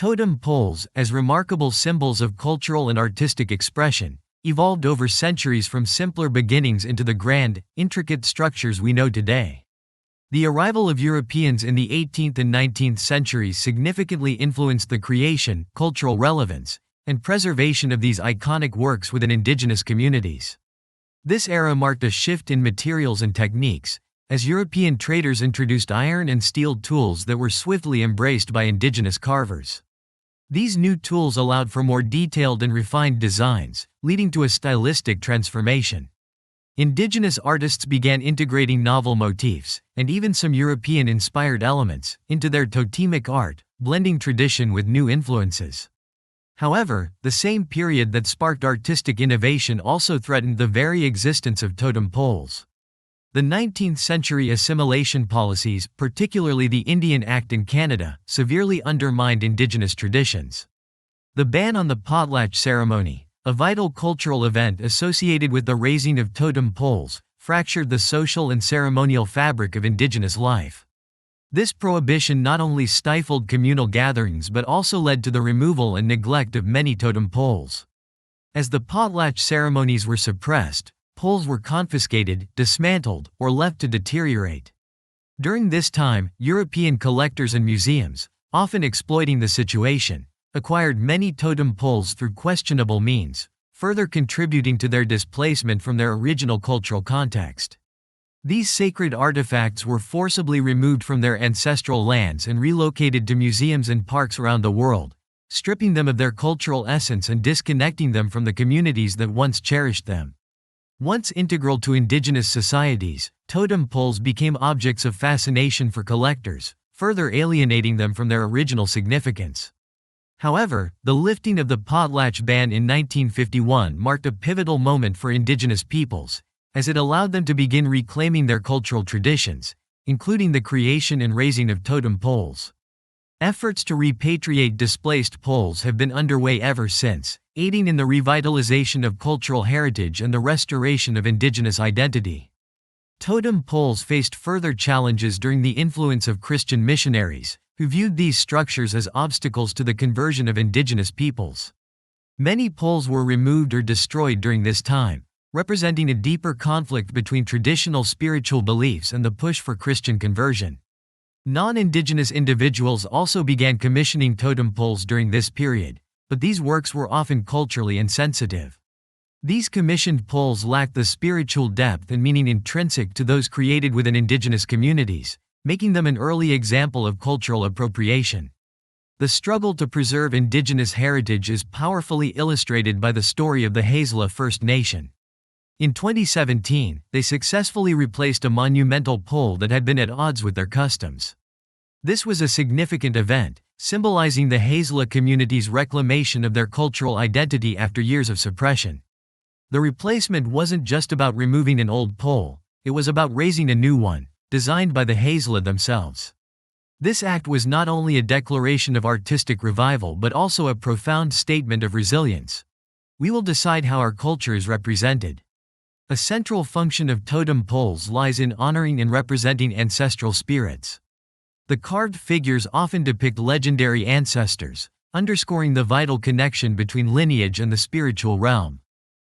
Totem poles, as remarkable symbols of cultural and artistic expression, evolved over centuries from simpler beginnings into the grand, intricate structures we know today. The arrival of Europeans in the 18th and 19th centuries significantly influenced the creation, cultural relevance, and preservation of these iconic works within indigenous communities. This era marked a shift in materials and techniques, as European traders introduced iron and steel tools that were swiftly embraced by indigenous carvers. These new tools allowed for more detailed and refined designs, leading to a stylistic transformation. Indigenous artists began integrating novel motifs, and even some European-inspired elements, into their totemic art, blending tradition with new influences. However, the same period that sparked artistic innovation also threatened the very existence of totem poles. The 19th century assimilation policies, particularly the Indian Act in Canada, severely undermined Indigenous traditions. The ban on the potlatch ceremony, a vital cultural event associated with the raising of totem poles, fractured the social and ceremonial fabric of Indigenous life. This prohibition not only stifled communal gatherings but also led to the removal and neglect of many totem poles. As the potlatch ceremonies were suppressed, poles were confiscated, dismantled, or left to deteriorate. During this time, European collectors and museums, often exploiting the situation, acquired many totem poles through questionable means, further contributing to their displacement from their original cultural context. These sacred artifacts were forcibly removed from their ancestral lands and relocated to museums and parks around the world, stripping them of their cultural essence and disconnecting them from the communities that once cherished them. Once integral to indigenous societies, totem poles became objects of fascination for collectors, further alienating them from their original significance. However, the lifting of the potlatch ban in 1951 marked a pivotal moment for indigenous peoples, as it allowed them to begin reclaiming their cultural traditions, including the creation and raising of totem poles. Efforts to repatriate displaced poles have been underway ever since, aiding in the revitalization of cultural heritage and the restoration of indigenous identity. Totem poles faced further challenges during the influence of Christian missionaries, who viewed these structures as obstacles to the conversion of indigenous peoples. Many poles were removed or destroyed during this time, representing a deeper conflict between traditional spiritual beliefs and the push for Christian conversion. Non-indigenous individuals also began commissioning totem poles during this period, but these works were often culturally insensitive. These commissioned poles lacked the spiritual depth and meaning intrinsic to those created within indigenous communities, making them an early example of cultural appropriation. The struggle to preserve indigenous heritage is powerfully illustrated by the story of the Haisla First Nation. In 2017, they successfully replaced a monumental pole that had been at odds with their customs. This was a significant event, symbolizing the Haisla community's reclamation of their cultural identity after years of suppression. The replacement wasn't just about removing an old pole, it was about raising a new one, designed by the Haisla themselves. This act was not only a declaration of artistic revival but also a profound statement of resilience. We will decide how our culture is represented. A central function of totem poles lies in honoring and representing ancestral spirits. The carved figures often depict legendary ancestors, underscoring the vital connection between lineage and the spiritual realm.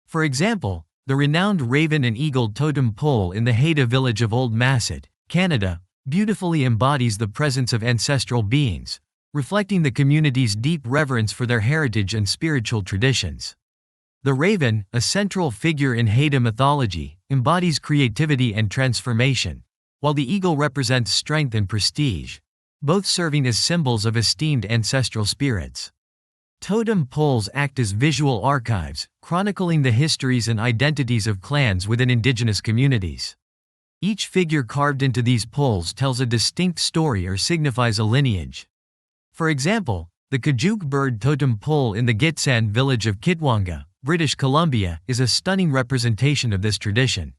For example, the renowned raven and eagle totem pole in the Haida village of Old Masset, Canada, beautifully embodies the presence of ancestral beings, reflecting the community's deep reverence for their heritage and spiritual traditions. The raven, a central figure in Haida mythology, embodies creativity and transformation, while the eagle represents strength and prestige, both serving as symbols of esteemed ancestral spirits. Totem poles act as visual archives, chronicling the histories and identities of clans within indigenous communities. Each figure carved into these poles tells a distinct story or signifies a lineage. For example, the Kajuk bird totem pole in the Gitxsan village of Kitwanga, British Columbia, is a stunning representation of this tradition.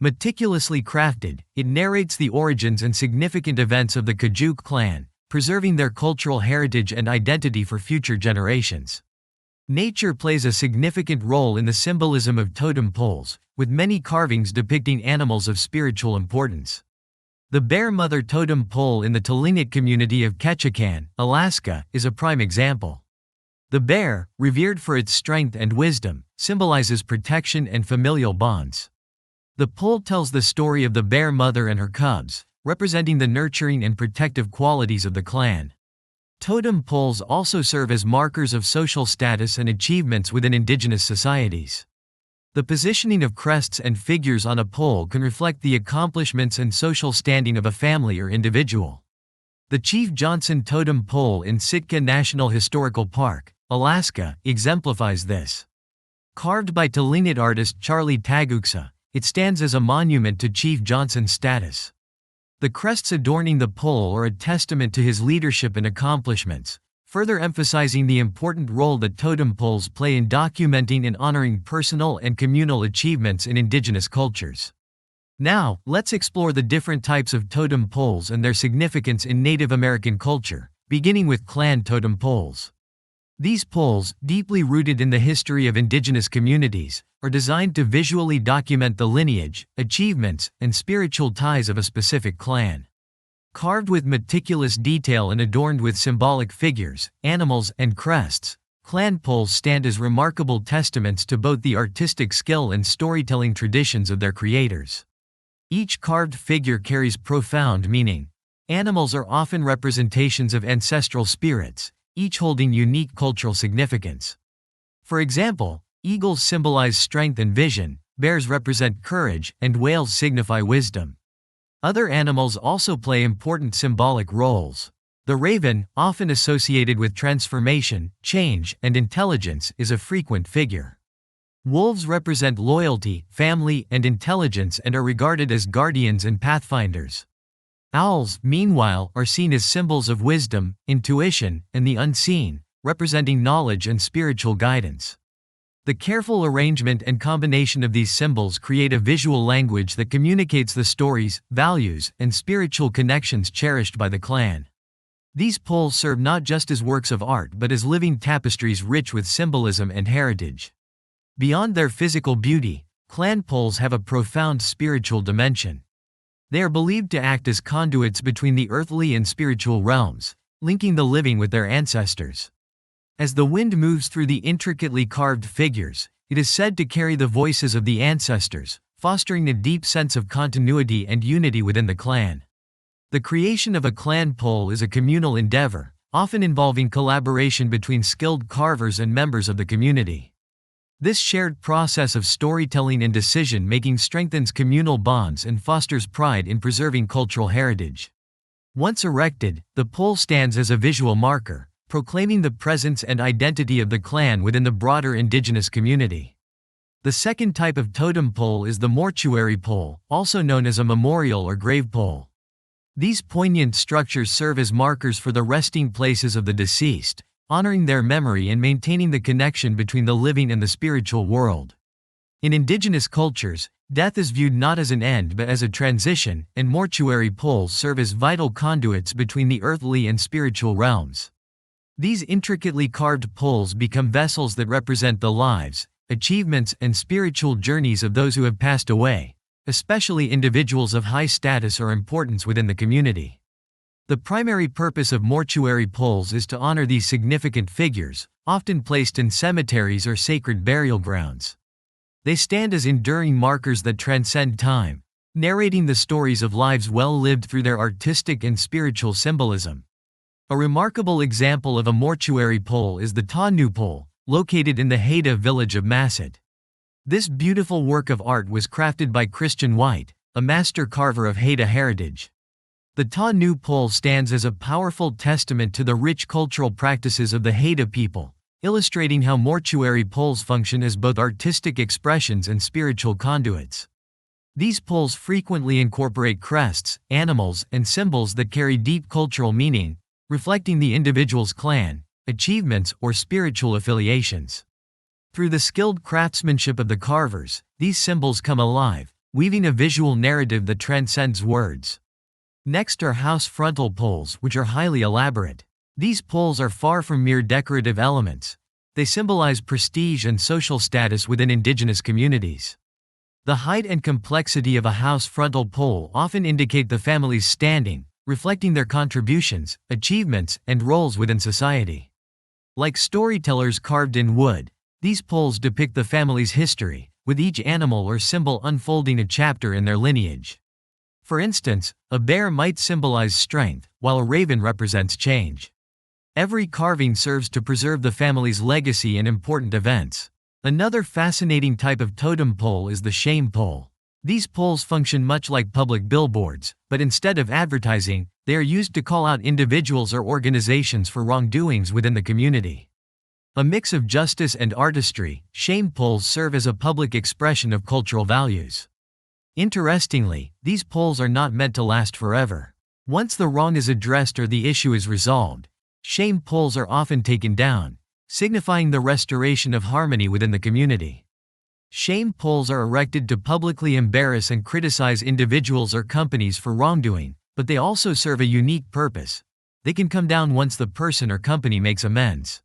Meticulously crafted, it narrates the origins and significant events of the Kajuk clan, preserving their cultural heritage and identity for future generations. Nature plays a significant role in the symbolism of totem poles, with many carvings depicting animals of spiritual importance. The Bear Mother totem pole in the Tlingit community of Ketchikan, Alaska, is a prime example. The bear, revered for its strength and wisdom, symbolizes protection and familial bonds. The pole tells the story of the bear mother and her cubs, representing the nurturing and protective qualities of the clan. Totem poles also serve as markers of social status and achievements within indigenous societies. The positioning of crests and figures on a pole can reflect the accomplishments and social standing of a family or individual. The Chief Johnson totem pole in Sitka National Historical Park, Alaska, exemplifies this. Carved by Tlingit artist Charlie Taguksa, it stands as a monument to Chief Johnson's status. The crests adorning the pole are a testament to his leadership and accomplishments, further emphasizing the important role that totem poles play in documenting and honoring personal and communal achievements in indigenous cultures. Now, let's explore the different types of totem poles and their significance in Native American culture, beginning with clan totem poles. These poles, deeply rooted in the history of indigenous communities, are designed to visually document the lineage, achievements, and spiritual ties of a specific clan. Carved with meticulous detail and adorned with symbolic figures, animals, and crests, clan poles stand as remarkable testaments to both the artistic skill and storytelling traditions of their creators. Each carved figure carries profound meaning. Animals are often representations of ancestral spirits, each holding unique cultural significance. For example, eagles symbolize strength and vision, bears represent courage, and whales signify wisdom. Other animals also play important symbolic roles. The raven, often associated with transformation, change, and intelligence, is a frequent figure. Wolves represent loyalty, family, and intelligence and are regarded as guardians and pathfinders. Owls, meanwhile, are seen as symbols of wisdom, intuition, and the unseen, representing knowledge and spiritual guidance. The careful arrangement and combination of these symbols create a visual language that communicates the stories, values, and spiritual connections cherished by the clan. These poles serve not just as works of art but as living tapestries rich with symbolism and heritage. Beyond their physical beauty, clan poles have a profound spiritual dimension. They are believed to act as conduits between the earthly and spiritual realms, linking the living with their ancestors. As the wind moves through the intricately carved figures, it is said to carry the voices of the ancestors, fostering a deep sense of continuity and unity within the clan. The creation of a clan pole is a communal endeavor, often involving collaboration between skilled carvers and members of the community. This shared process of storytelling and decision-making strengthens communal bonds and fosters pride in preserving cultural heritage. Once erected, the pole stands as a visual marker, proclaiming the presence and identity of the clan within the broader indigenous community. The second type of totem pole is the mortuary pole, also known as a memorial or grave pole. These poignant structures serve as markers for the resting places of the deceased, honoring their memory and maintaining the connection between the living and the spiritual world. In indigenous cultures, death is viewed not as an end but as a transition, and mortuary poles serve as vital conduits between the earthly and spiritual realms. These intricately carved poles become vessels that represent the lives, achievements, and spiritual journeys of those who have passed away, especially individuals of high status or importance within the community. The primary purpose of mortuary poles is to honor these significant figures, often placed in cemeteries or sacred burial grounds. They stand as enduring markers that transcend time, narrating the stories of lives well lived through their artistic and spiritual symbolism. A remarkable example of a mortuary pole is the Tanu pole, located in the Haida village of Masset. This beautiful work of art was crafted by Christian White, a master carver of Haida heritage. The Tanu pole stands as a powerful testament to the rich cultural practices of the Haida people, illustrating how mortuary poles function as both artistic expressions and spiritual conduits. These poles frequently incorporate crests, animals, and symbols that carry deep cultural meaning, reflecting the individual's clan, achievements, or spiritual affiliations. Through the skilled craftsmanship of the carvers, these symbols come alive, weaving a visual narrative that transcends words. Next are house frontal poles, which are highly elaborate. These poles are far from mere decorative elements. They symbolize prestige and social status within indigenous communities. The height and complexity of a house frontal pole often indicate the family's standing, reflecting their contributions, achievements, and roles within society. Like storytellers carved in wood, these poles depict the family's history, with each animal or symbol unfolding a chapter in their lineage. For instance, a bear might symbolize strength, while a raven represents change. Every carving serves to preserve the family's legacy and important events. Another fascinating type of totem pole is the shame pole. These poles function much like public billboards, but instead of advertising, they are used to call out individuals or organizations for wrongdoings within the community. A mix of justice and artistry, shame poles serve as a public expression of cultural values. Interestingly, these poles are not meant to last forever. Once the wrong is addressed or the issue is resolved, shame poles are often taken down, signifying the restoration of harmony within the community. Shame poles are erected to publicly embarrass and criticize individuals or companies for wrongdoing, but they also serve a unique purpose. They can come down once the person or company makes amends.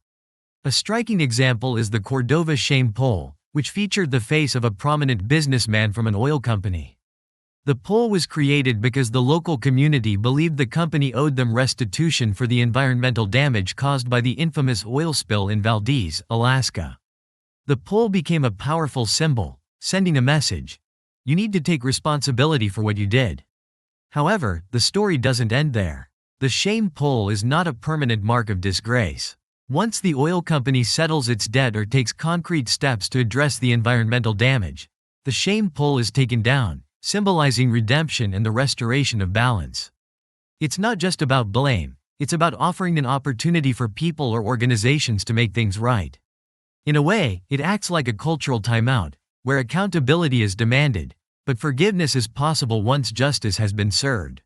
A striking example is the Cordova shame pole, which featured the face of a prominent businessman from an oil company. The pole was created because the local community believed the company owed them restitution for the environmental damage caused by the infamous oil spill in Valdez, Alaska. The pole became a powerful symbol, sending a message: you need to take responsibility for what you did. However, the story doesn't end there. The shame pole is not a permanent mark of disgrace. Once the oil company settles its debt or takes concrete steps to address the environmental damage, the shame pole is taken down, symbolizing redemption and the restoration of balance. It's not just about blame, it's about offering an opportunity for people or organizations to make things right. In a way, it acts like a cultural timeout, where accountability is demanded, but forgiveness is possible once justice has been served.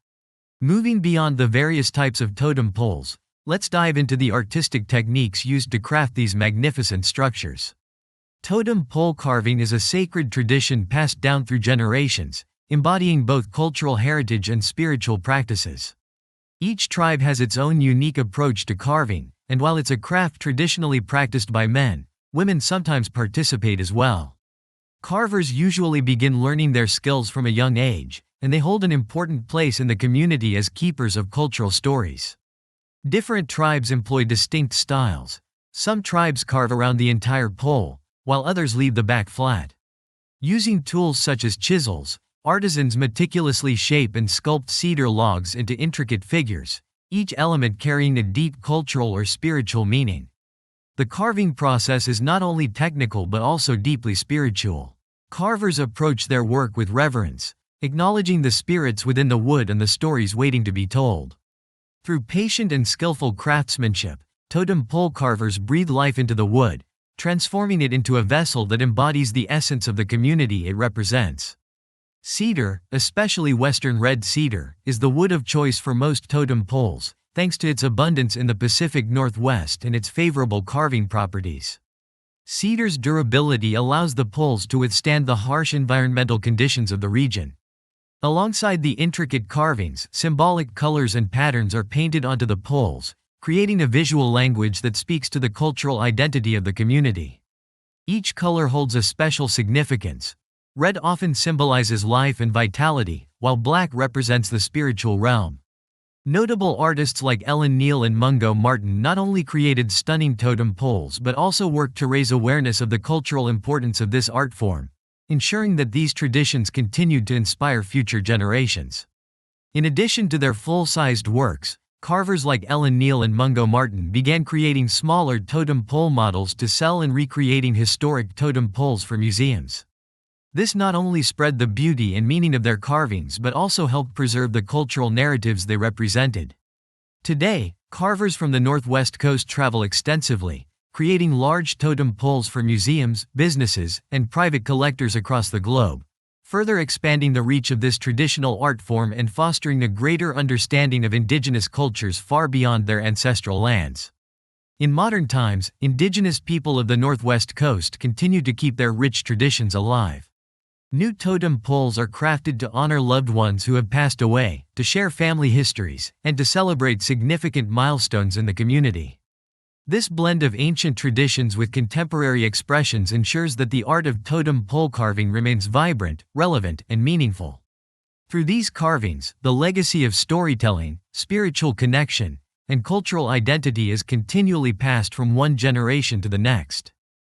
Moving beyond the various types of totem poles, let's dive into the artistic techniques used to craft these magnificent structures. Totem pole carving is a sacred tradition passed down through generations, embodying both cultural heritage and spiritual practices. Each tribe has its own unique approach to carving, and while it's a craft traditionally practiced by men, women sometimes participate as well. Carvers usually begin learning their skills from a young age, and they hold an important place in the community as keepers of cultural stories. Different tribes employ distinct styles. Some tribes carve around the entire pole, while others leave the back flat. Using tools such as chisels, artisans meticulously shape and sculpt cedar logs into intricate figures, each element carrying a deep cultural or spiritual meaning. The carving process is not only technical but also deeply spiritual. Carvers approach their work with reverence, acknowledging the spirits within the wood and the stories waiting to be told. Through patient and skillful craftsmanship, totem pole carvers breathe life into the wood, transforming it into a vessel that embodies the essence of the community it represents. Cedar, especially western red cedar, is the wood of choice for most totem poles, thanks to its abundance in the Pacific Northwest and its favorable carving properties. Cedar's durability allows the poles to withstand the harsh environmental conditions of the region. Alongside the intricate carvings, symbolic colors and patterns are painted onto the poles, creating a visual language that speaks to the cultural identity of the community. Each color holds a special significance. Red often symbolizes life and vitality, while black represents the spiritual realm. Notable artists like Ellen Neal and Mungo Martin not only created stunning totem poles but also worked to raise awareness of the cultural importance of this art form, ensuring that these traditions continued to inspire future generations. In addition to their full-sized works, carvers like Ellen Neal and Mungo Martin began creating smaller totem pole models to sell and recreating historic totem poles for museums. This not only spread the beauty and meaning of their carvings but also helped preserve the cultural narratives they represented. Today, carvers from the Northwest Coast travel extensively, creating large totem poles for museums, businesses, and private collectors across the globe, further expanding the reach of this traditional art form and fostering a greater understanding of indigenous cultures far beyond their ancestral lands. In modern times, indigenous people of the Northwest Coast continue to keep their rich traditions alive. New totem poles are crafted to honor loved ones who have passed away, to share family histories, and to celebrate significant milestones in the community. This blend of ancient traditions with contemporary expressions ensures that the art of totem pole carving remains vibrant, relevant, and meaningful. Through these carvings, the legacy of storytelling, spiritual connection, and cultural identity is continually passed from one generation to the next.